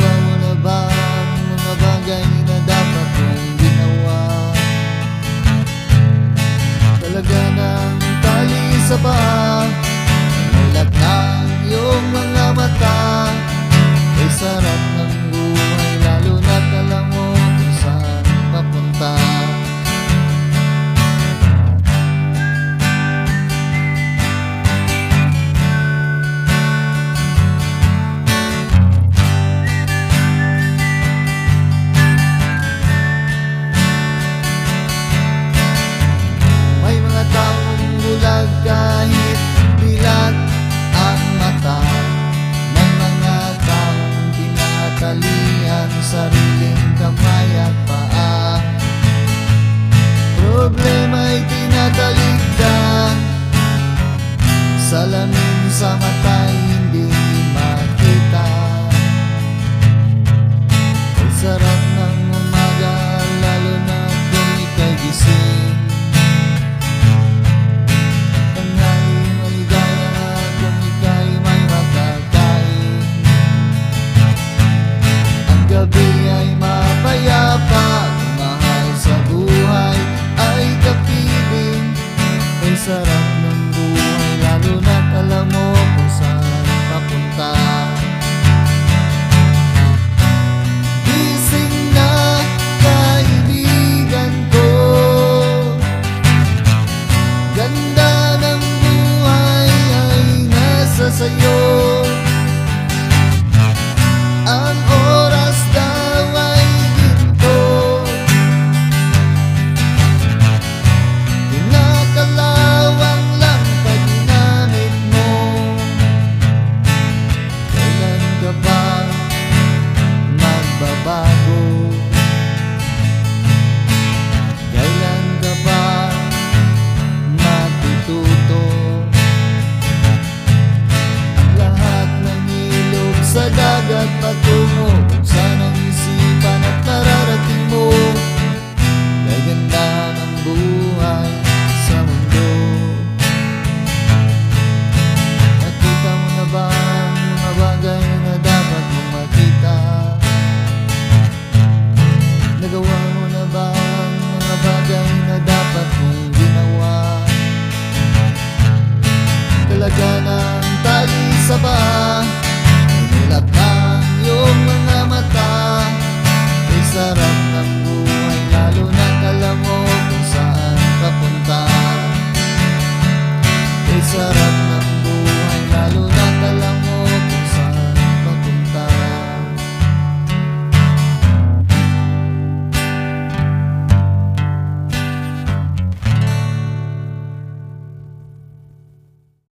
mo na ba ang mga bagay na dapat mong ginawa? Talaga ng tali sa paa, nalat ng iyong mga mata. Ay sarap ng buhay, lalo na't alam mo kung saan papunta. May mga taong bulag kahit dilat ang mata, ng mga taong tinatalian sariling kamay at paa. Problema'y tinatalikdan, salamin sa mata'y hindi makita. Ay sarap ng umaga, lalo na kung ika'y gising. Tanghali maligaya kung ika'y may makakain. Ang gabi ay mapayapa, mahal sa buhay ay kapiling. Ay sarap ng buhay, lalo na't alam mo kung saan papunta. Gising na kaibigan ko, ganda ng buhay ay nasa sayo. Ang oras daw ay ginto, kinakalawang lang pag ginamit mo. Kailan ka ba magbabago?